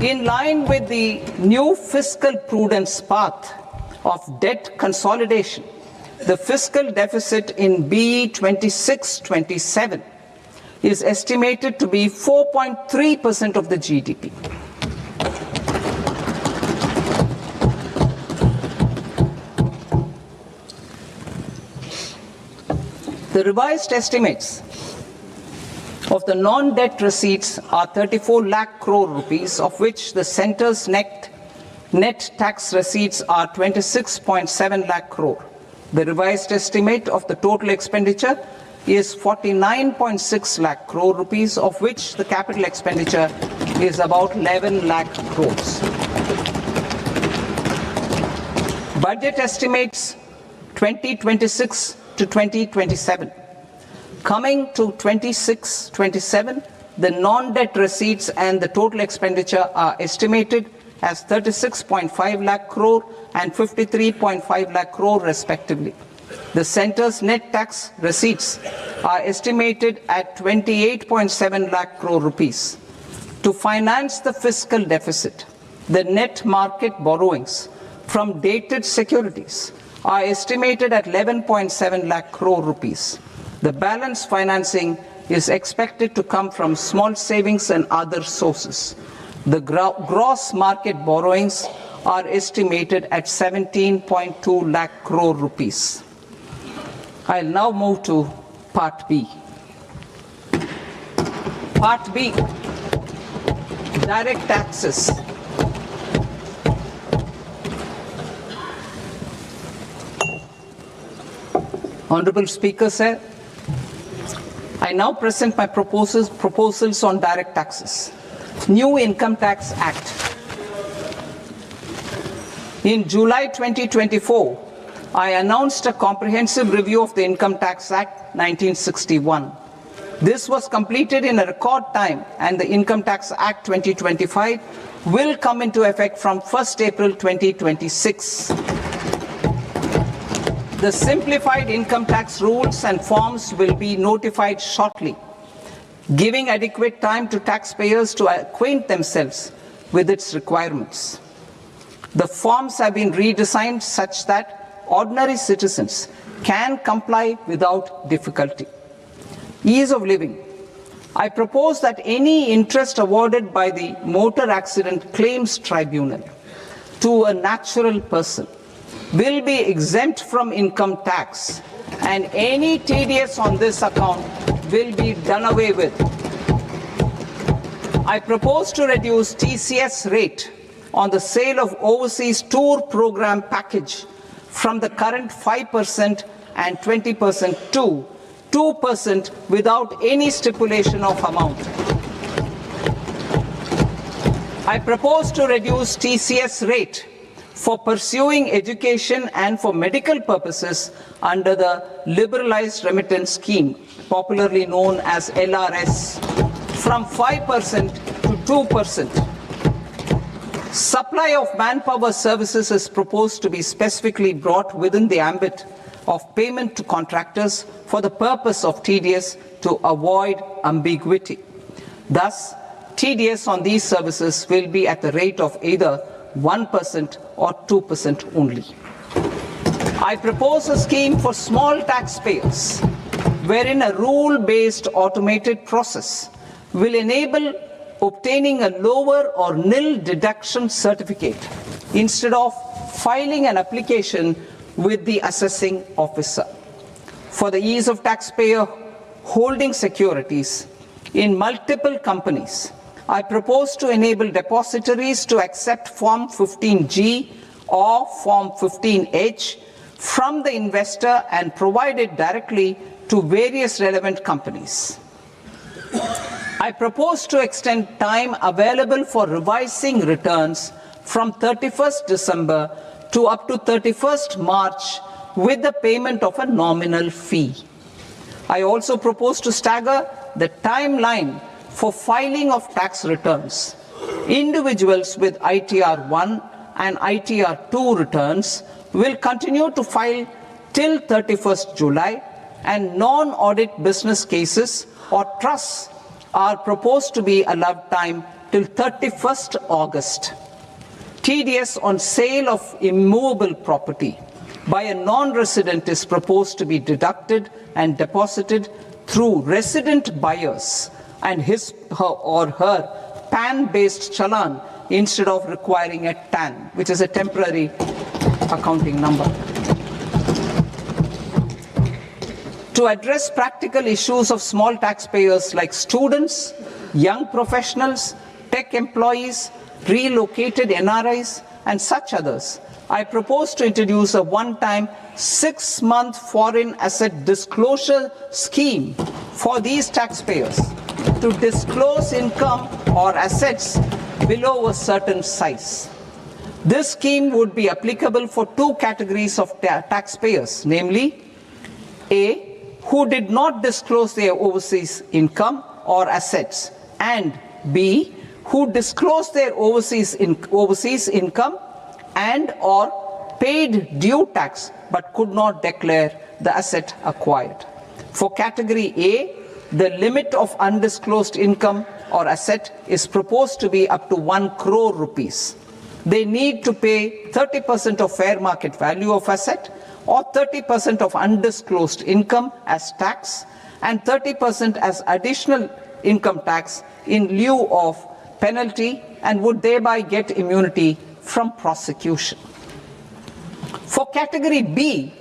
In line with the new fiscal prudence path of debt consolidation, the fiscal deficit in BE 26-27 is estimated to be 4.3% of the GDP. The revised estimates of the non-debt receipts are 34 lakh crore rupees, of which the centre's net tax receipts are 26.7 lakh crore. The revised estimate of the total expenditure is 49.6 lakh crore rupees, of which the capital expenditure is about 11 lakh crores. Budget estimates 2026 to 2027. Coming to 26-27, the non-debt receipts and the total expenditure are estimated as 36.5 lakh crore and 53.5 lakh crore respectively. The centre's net tax receipts are estimated at 28.7 lakh crore rupees. To finance the fiscal deficit, the net market borrowings from dated securities are estimated at 11.7 lakh crore rupees. The balance financing is expected to come from small savings and other sources. The gross market borrowings are estimated at 17.2 lakh crore rupees. I'll now move to Part B. Part B, direct taxes. Honorable Speaker, sir, I now present my proposals on direct taxes. New Income Tax Act. In July 2024, I announced a comprehensive review of the Income Tax Act 1961. This was completed in a record time, and the Income Tax Act 2025 will come into effect from 1st April 2026. The simplified income tax rules and forms will be notified shortly, giving adequate time to taxpayers to acquaint themselves with its requirements. The forms have been redesigned such that ordinary citizens can comply without difficulty. Ease of living. I propose that any interest awarded by the Motor Accident Claims Tribunal to a natural person will be exempt from income tax, and any TDS on this account will be done away with. I propose to reduce TCS rate on the sale of overseas tour program package from the current 5% and 20% to 2% without any stipulation of amount. I propose to reduce TCS rate for pursuing education and for medical purposes under the Liberalized Remittance Scheme, popularly known as LRS, from 5% to 2%. Supply of manpower services is proposed to be specifically brought within the ambit of payment to contractors for the purpose of TDS to avoid ambiguity. Thus, TDS on these services will be at the rate of either 1% or 2% only. I propose a scheme for small taxpayers, wherein a rule-based automated process will enable obtaining a lower or nil deduction certificate instead of filing an application with the assessing officer. For the ease of taxpayer holding securities in multiple companies, I propose to enable depositories to accept Form 15G or Form 15H from the investor and provide it directly to various relevant companies. I propose to extend time available for revising returns from 31st December to up to 31st March with the payment of a nominal fee. I also propose to stagger the timeline for filing of tax returns. Individuals with ITR 1 and ITR 2 returns will continue to file till 31st July, and non-audit business cases or trusts are proposed to be allowed time till 31st August. TDS on sale of immovable property by a non-resident is proposed to be deducted and deposited through resident buyers and his or her PAN-based challan instead of requiring a TAN, which is a temporary accounting number. To address practical issues of small taxpayers like students, young professionals, tech employees, relocated NRIs, and such others, I propose to introduce a one-time 6-month foreign asset disclosure scheme for these taxpayers to disclose income or assets below a certain size. This scheme would be applicable for two categories of taxpayers, namely, A, who did not disclose their overseas income or assets, and B, who disclosed their overseas income and or paid due tax but could not declare the asset acquired. For category A, the limit of undisclosed income or asset is proposed to be up to 1 crore rupees. they need to pay 30% of fair market value of asset or 30% of undisclosed income as tax and 30% as additional income tax in lieu of penalty and would thereby get immunity from prosecution. For category B,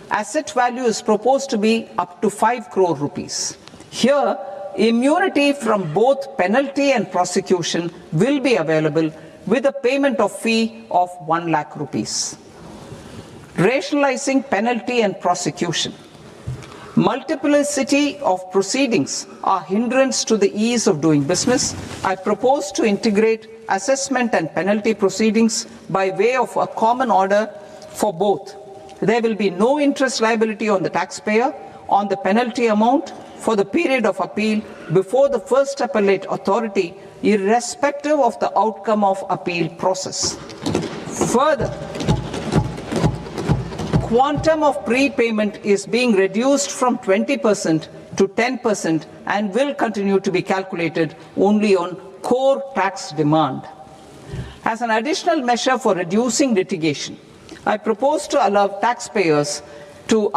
asset value is proposed to be up to 5 crore rupees. Here, immunity from both penalty and prosecution will be available with a payment of fee of 1 lakh rupees. Rationalizing penalty and prosecution. Multiplicity of proceedings are hindrance to the ease of doing business. I propose to integrate assessment and penalty proceedings by way of a common order for both. There will be no interest liability on the taxpayer on the penalty amount for the period of appeal before the first appellate authority, irrespective of the outcome of appeal process. Further, quantum of prepayment is being reduced from 20% to 10% and will continue to be calculated only on core tax demand. As an additional measure for reducing litigation, I propose to allow taxpayers to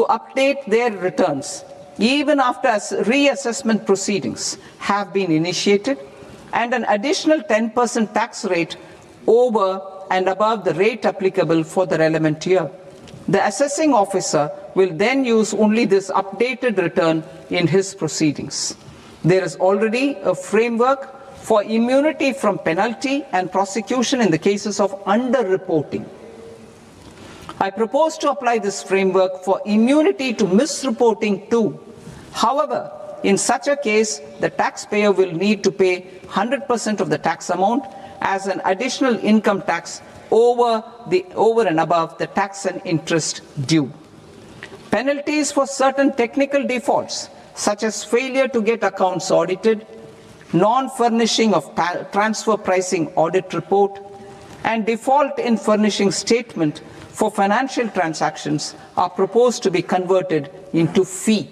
update their returns even after reassessment proceedings have been initiated and an additional 10% tax rate over and above the rate applicable for the relevant year. The assessing officer will then use only this updated return in his proceedings. There is already a framework for immunity from penalty and prosecution in the cases of underreporting. I propose to apply this framework for immunity to misreporting too. However, in such a case, the taxpayer will need to pay 100% of the tax amount as an additional income tax over and above the tax and interest due. Penalties for certain technical defaults, such as failure to get accounts audited, non-furnishing of transfer pricing audit report, and default in furnishing statement for financial transactions are proposed to be converted into fee.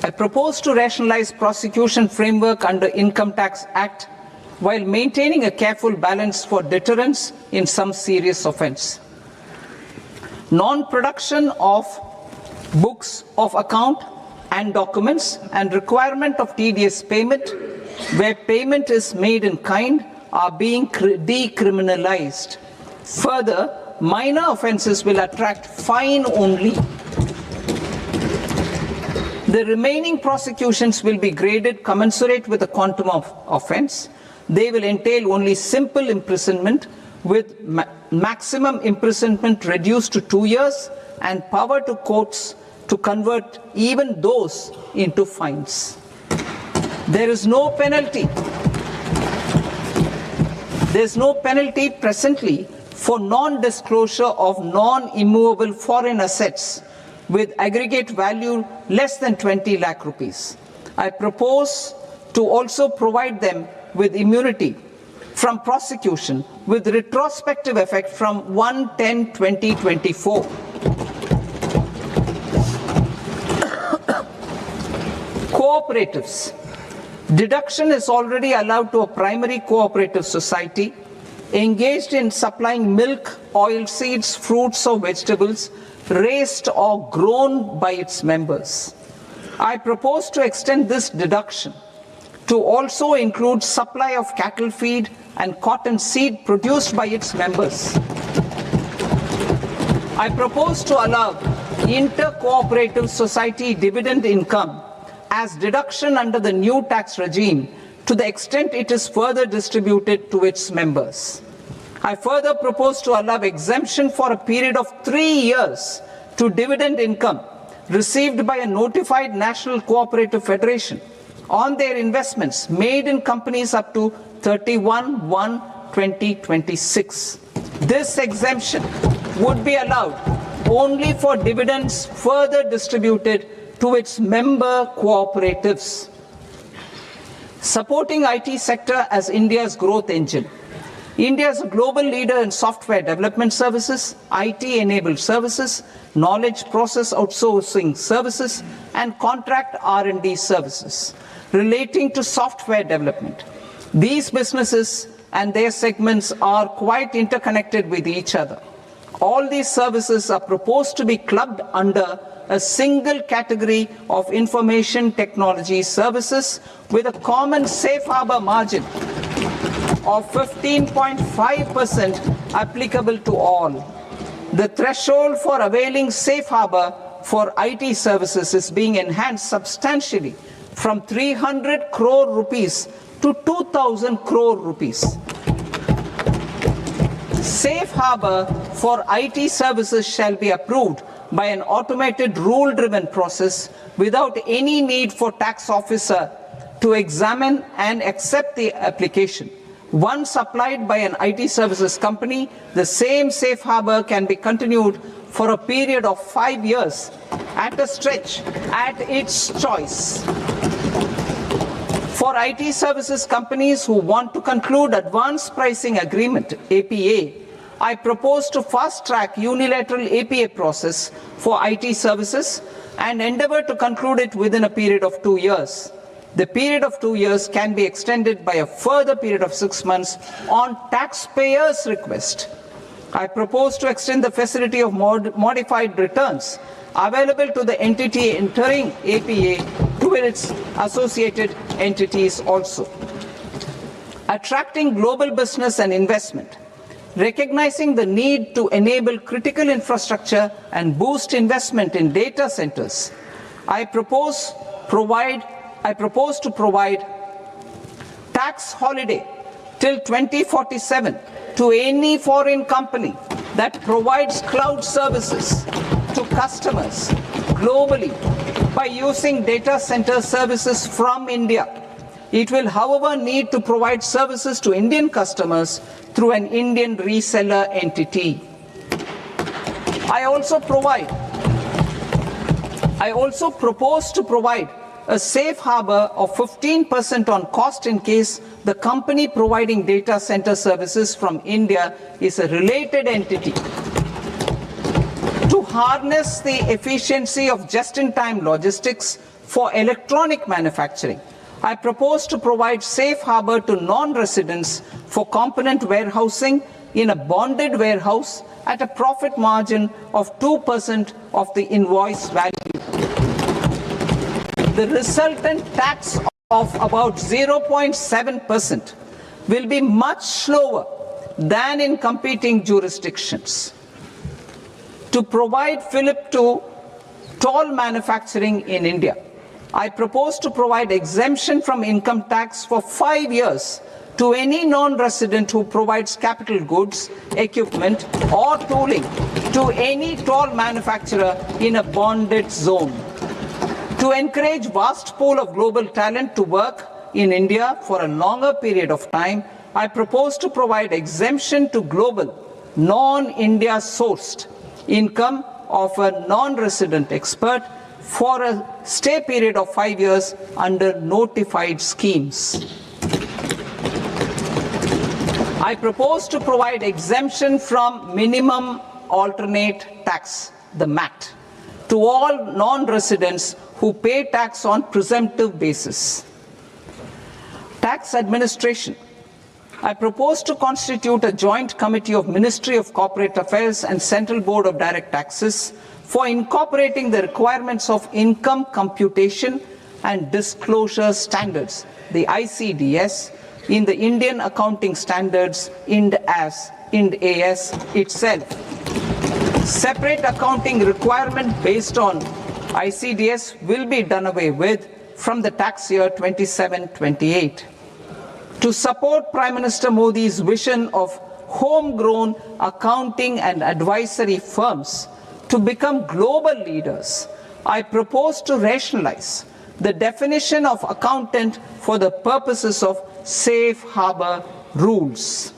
I propose to rationalize prosecution framework under Income Tax Act while maintaining a careful balance for deterrence in some serious offence. Non-production of books of account and documents and requirement of TDS payment where payment is made in kind are being decriminalized. Further, minor offences will attract fine only. The remaining prosecutions will be graded commensurate with the quantum of offence. They will entail only simple imprisonment with maximum imprisonment reduced to 2 years and power to courts to convert even those into fines. There is no penalty. There is no penalty presently for non-disclosure of non-immovable foreign assets with aggregate value less than 20 lakh rupees. I propose to also provide them with immunity from prosecution with retrospective effect from 1/10/2024. Cooperatives. Deduction is already allowed to a primary cooperative society engaged in supplying milk, oilseeds, fruits or vegetables raised or grown by its members. I propose to extend this deduction to also include supply of cattle feed and cotton seed produced by its members. I propose to allow inter-cooperative society dividend income as deduction under the new tax regime to the extent it is further distributed to its members. I further propose to allow exemption for a period of 3 years to dividend income received by a notified national cooperative federation on their investments made in companies up to 31/1/2026. This exemption would be allowed only for dividends further distributed to its member cooperatives. Supporting IT sector as India's growth engine. India is a global leader in software development services, IT-enabled services, knowledge process outsourcing services, and contract R&D services relating to software development. These businesses and their segments are quite interconnected with each other. All these services are proposed to be clubbed under a single category of information technology services with a common safe harbor margin of 15.5% applicable to all. The threshold for availing safe harbor for IT services is being enhanced substantially from 300 crore rupees to 2,000 crore rupees. Safe harbor for IT services shall be approved by an automated rule-driven process without any need for tax officer to examine and accept the application. Once applied by an IT services company, the same safe harbor can be continued for a period of 5 years at a stretch at its choice. For IT services companies who want to conclude advanced pricing agreement, APA, I propose to fast-track unilateral APA process for IT services and endeavor to conclude it within a period of 2 years. The period of 2 years can be extended by a further period of 6 months on taxpayers' request. I propose to extend the facility of modified returns available to the entity entering APA to its associated entities also. Attracting global business and investment. Recognizing the need to enable critical infrastructure and boost investment in data centers, I propose to provide tax holiday till 2047 to any foreign company that provides cloud services to customers globally by using data center services from India. It will, however, need to provide services to Indian customers through an Indian reseller entity. I also propose to provide a safe harbor of 15% on cost in case the company providing data center services from India is a related entity. To harness the efficiency of just-in-time logistics for electronic manufacturing, I propose to provide safe harbor to non-residents for component warehousing in a bonded warehouse at a profit margin of 2% of the invoice value. The resultant tax of about 0.7% will be much lower than in competing jurisdictions. To provide fillip to toll manufacturing in India, I propose to provide exemption from income tax for 5 years to any non-resident who provides capital goods, equipment, or tooling to any toll manufacturer in a bonded zone. To encourage vast pool of global talent to work in India for a longer period of time, I propose to provide exemption to global, non-India sourced income of a non-resident expert for a stay period of 5 years under notified schemes. I propose to provide exemption from minimum alternate tax, the MAT, to all non-residents who pay tax on presumptive basis. Tax administration. I propose to constitute a joint committee of Ministry of Corporate Affairs and Central Board of Direct Taxes for incorporating the requirements of income computation and disclosure standards, the ICDS, in the Indian Accounting Standards Ind AS itself. Separate accounting requirement based on ICDS will be done away with from the tax year 27-28. To support Prime Minister Modi's vision of homegrown accounting and advisory firms to become global leaders, I propose to rationalize the definition of accountant for the purposes of safe harbor rules.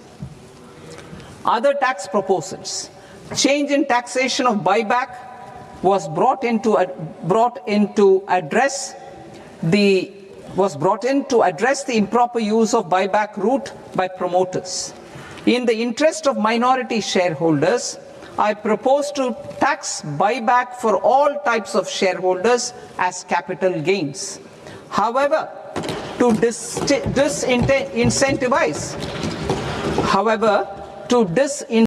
Other tax proposals. Change in taxation of buyback was brought in to address the improper use of buyback route by promoters. In the interest of minority shareholders, I propose to tax buyback for all types of shareholders as capital gains. However, to disincentivize